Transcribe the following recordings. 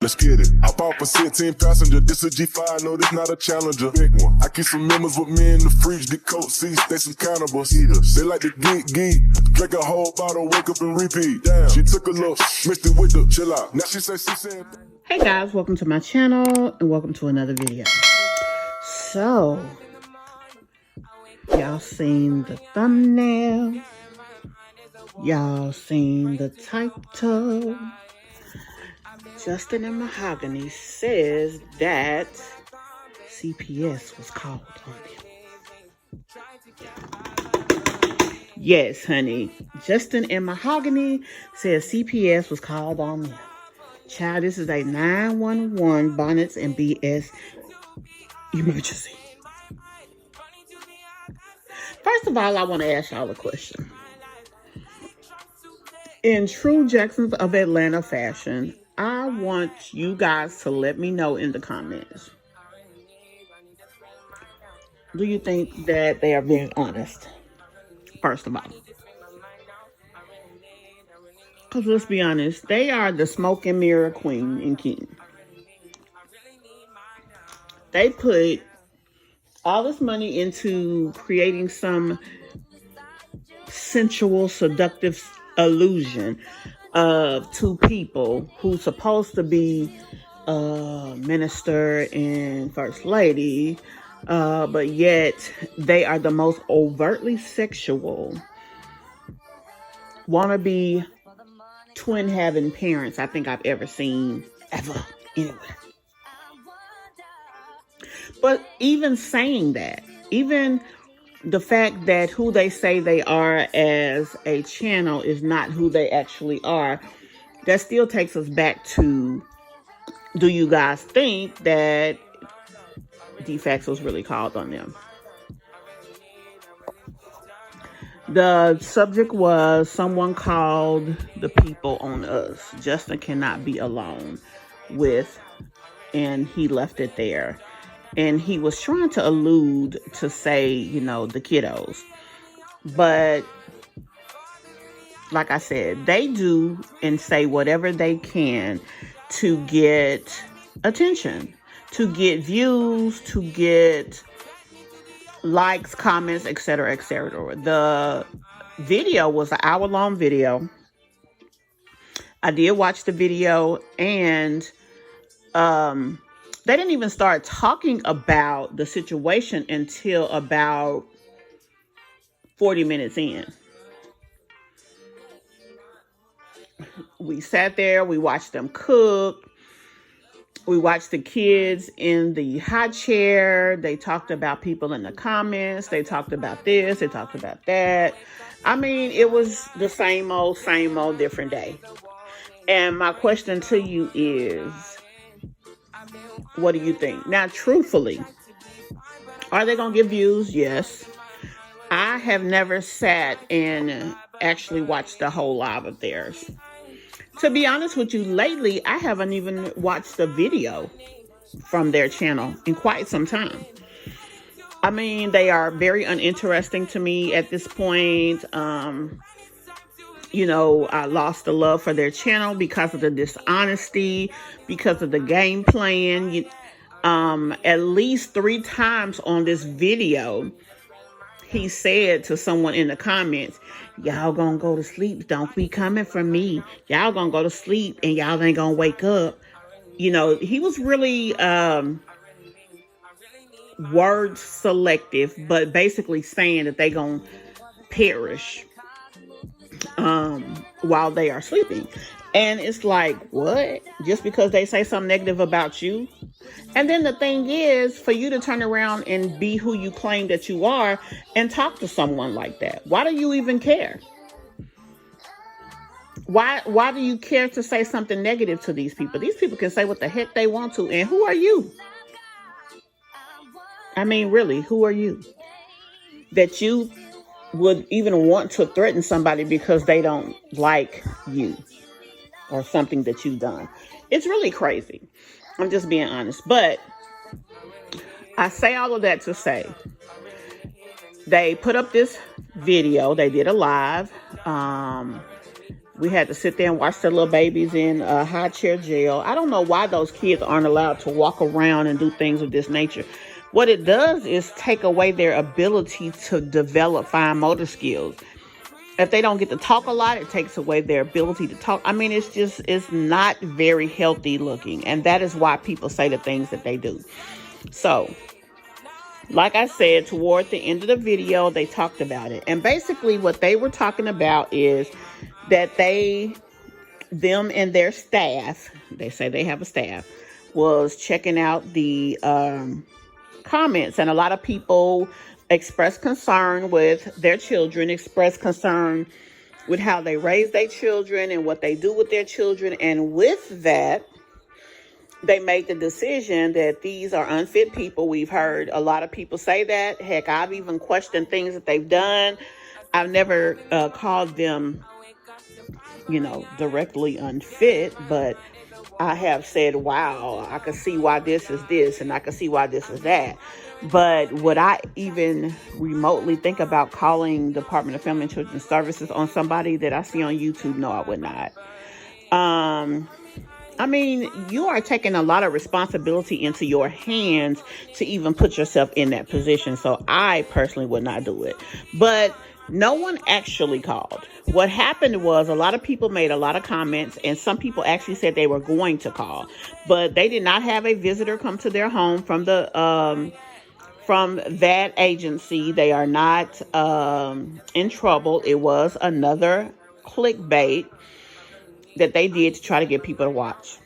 let's get it. I bought for 16 passenger, this a G5, no, this not a Challenger. Big one. I keep some members with me in the fridge, the coat seats, they some cannibals. Eaters. They like to geek, drink a whole bottle, wake up and repeat. Damn, she took a look, mixed it with the chill out. Now she said. Hey guys, welcome to my channel and welcome to another video. So, y'all seen the thumbnail, y'all seen the title. Justin and Mahogany says that CPS was called on them. Yes, honey. Justin and Mahogany says CPS was called on them. Child, this is a 911 bonnets and BS emergency. First of all, I want to ask y'all a question. In true Jacksons of Atlanta fashion, I want you guys to let me know in the comments. Do you think that they are being honest? First of all. Because let's be honest, they are the smoke and mirror queen and king. They put all this money into creating some sensual, seductive illusion of two people who's supposed to be minister and first lady, but yet they are the most overtly sexual, wannabe twin having parents I think I've ever seen, ever, anywhere. But even saying that, even the fact that who they say they are as a channel is not who they actually are, that still takes us back to, do you guys think that defects was really called on them? The subject was someone called the people on us. Justin cannot be alone with, and he left it there. And he was trying to allude to say, you know, the kiddos. But like I said, they do and say whatever they can to get attention, to get views, to get likes, comments, etc., etc. The video was an hour-long video. I did watch the video, and they didn't even start talking about the situation until about 40 minutes in. We sat there, we watched them cook. We watched the kids in the high chair. They talked about people in the comments. They talked about this. They talked about that. I mean, it was the same old, different day. And my question to you is, what do you think? Now, truthfully, are they going to get views? Yes. I have never sat and actually watched the whole live of theirs. To be honest with you, lately, I haven't even watched a video from their channel in quite some time. I mean, they are very uninteresting to me at this point. You know, I lost the love for their channel because of the dishonesty, because of the game plan. At least 3 times on this video, he said to someone in the comments, y'all gonna go to sleep. Don't be coming for me. Y'all gonna go to sleep and y'all ain't gonna wake up. You know, he was really word selective, but basically saying that they gonna perish while they are sleeping. And it's like, what? Just because they say something negative about you? And then the thing is, for you to turn around and be who you claim that you are and talk to someone like that. Why do you even care? Why do you care to say something negative to these people? These people can say what the heck they want to. And who are you? I mean, really, who are you? That you would even want to threaten somebody because they don't like you or something that you've done. It's really crazy. I'm just being honest. But I say all of that to say, they put up this video. They did a live. We had to sit there and watch the little babies in high chair jail. I don't know why those kids aren't allowed to walk around and do things of this nature. What it does is take away their ability to develop fine motor skills. If they don't get to talk a lot, it takes away their ability to talk. I mean, it's not very healthy looking. And that is why people say the things that they do. So, like I said, toward the end of the video, they talked about it. And basically what they were talking about is that them and their staff, they say they have a staff, was checking out the comments. And a lot of people expressed concern with their children, expressed concern with how they raise their children and what they do with their children. And with that, they made the decision that these are unfit people. We've heard a lot of people say that. Heck, I've even questioned things that they've done. I've never called them, directly unfit, but I have said, wow, I can see why this is this and I can see why this is that. But would I even remotely think about calling Department of Family and Children's Services on somebody that I see on YouTube? No, I would not. I mean, you are taking a lot of responsibility into your hands to even put yourself in that position. So I personally would not do it. But no one actually called. What happened was a lot of people made a lot of comments, and some people actually said they were going to call, but they did not have a visitor come to their home from that agency. They are not in trouble. It was another clickbait that they did to try to get people to watch.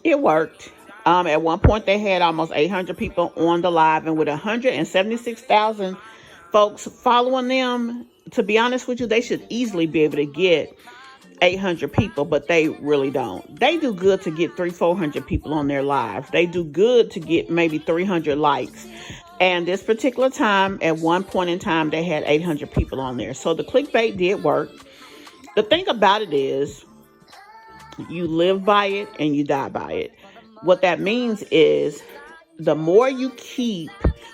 It worked. At one point, they had almost 800 people on the live, and with 176,000 folks following them, to be honest with you, they should easily be able to get 800 people, but they really don't. They do good to get 300-400 people on their lives. They do good to get maybe 300 likes. And this particular time, at one point in time, they had 800 people on there. So the clickbait did work. The thing about it is, you live by it and you die by it. What that means is the more you keep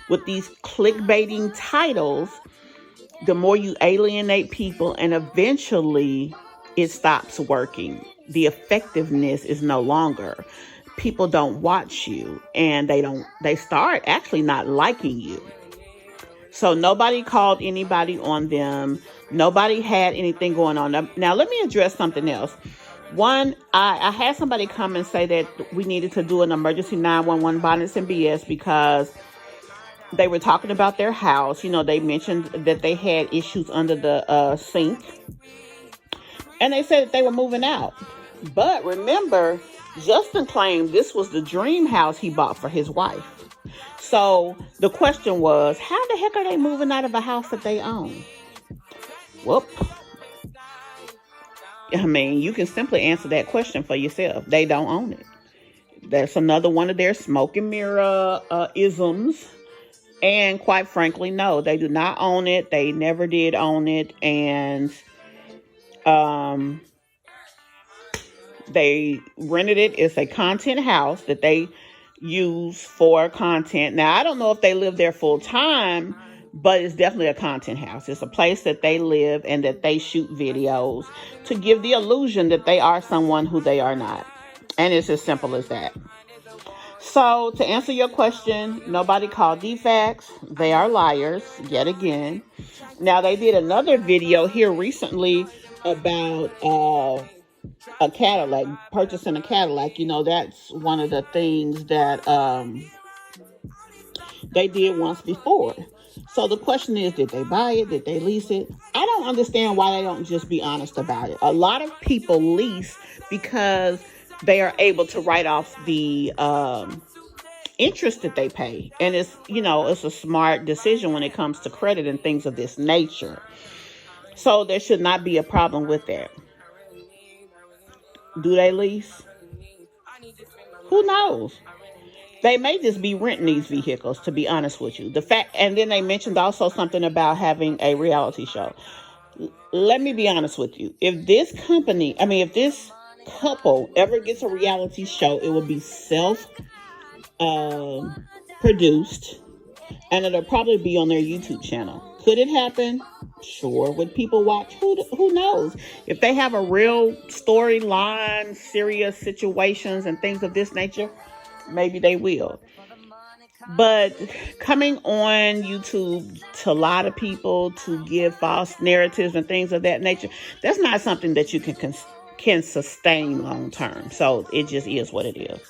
with these clickbaiting titles, the more you alienate people, and eventually it stops working. The effectiveness is no longer. People don't watch you, and they start actually not liking you. So nobody called anybody on them. Nobody had anything going on. Now let me address something else. One, I had somebody come and say that we needed to do an emergency 911 bonnets and BS because they were talking about their house. They mentioned that they had issues under the sink. And they said that they were moving out. But remember, Justin claimed this was the dream house he bought for his wife. So the question was, how the heck are they moving out of a house that they own? Whoop. I mean, you can simply answer that question for yourself. They don't own it. That's another one of their smoke and mirror isms. And quite frankly, no, they do not own it. They never did own it. And they rented it. It's a content house that they use for content. Now, I don't know if they live there full time, but it's definitely a content house. It's a place that they live and that they shoot videos to give the illusion that they are someone who they are not. And it's as simple as that. So to answer your question, nobody called DFAX. They are liars yet again. Now, they did another video here recently about a Cadillac, purchasing a Cadillac. That's one of the things that they did once before. So the question is, did they buy it? Did they lease it? I don't understand why they don't just be honest about it. A lot of people lease because they are able to write off the interest that they pay. And it's a smart decision when it comes to credit and things of this nature. So there should not be a problem with that. Do they lease? Who knows? They may just be renting these vehicles, to be honest with you. And then they mentioned also something about having a reality show. Let me be honest with you. If this couple ever gets a reality show, it will be self-produced, and it'll probably be on their YouTube channel. Could it happen? Sure, would people watch? Who knows? If they have a real storyline, serious situations and things of this nature, maybe they will. But coming on YouTube to a lot of people to give false narratives and things of that nature, that's not something that you can sustain long term. So it just is what it is.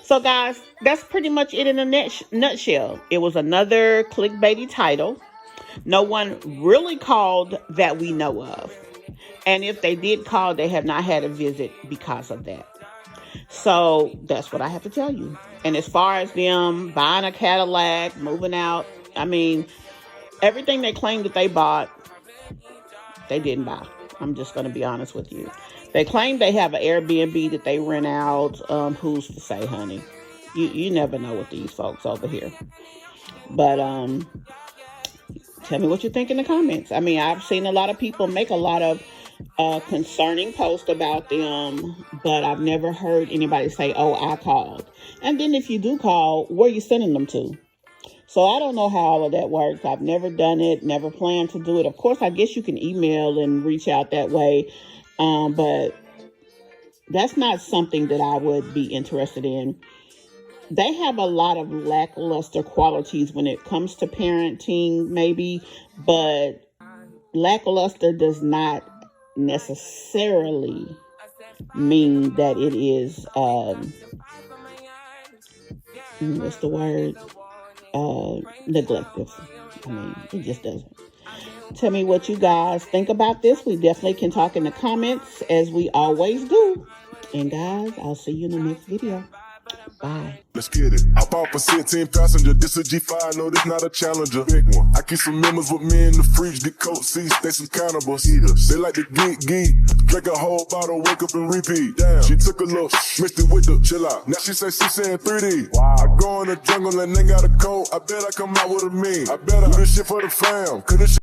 So guys, that's pretty much it in a nutshell. It was another clickbaity title. No one really called that we know of. And if they did call, they have not had a visit because of that. So that's what I have to tell you. And as far as them buying a Cadillac, moving out, I mean, everything they claimed that they bought, they didn't buy. I'm just going to be honest with you. They claim they have an Airbnb that they rent out. Who's to say, honey? You never know with these folks over here. But tell me what you think in the comments. I mean, I've seen a lot of people make a lot of concerning posts about them, but I've never heard anybody say, oh, I called. And then if you do call, where are you sending them to? So I don't know how all of that works. I've never done it, never planned to do it. Of course, I guess you can email and reach out that way, but that's not something that I would be interested in. They have a lot of lackluster qualities when it comes to parenting, maybe, but lackluster does not necessarily mean that it is, what's the word? Neglective. I mean, it just doesn't. Tell me what you guys think about this. We definitely can talk in the comments as we always do. And guys, I'll see you in the next video. Bye. Let's get it. Hop off a 16 passenger. This a G5, no, this not a Challenger. Big one. I keep some members with me in the fridge. The coat seats, they some cannibals. Eaters. They like to geek. Drink a whole bottle, wake up and repeat. Damn. She took a look, mixed it with the chill out. Now she say she saying 3D. Wow. I go in the jungle and they got a coat. I bet I come out with a mean. I bet I do this shit for the fam. Cause this shit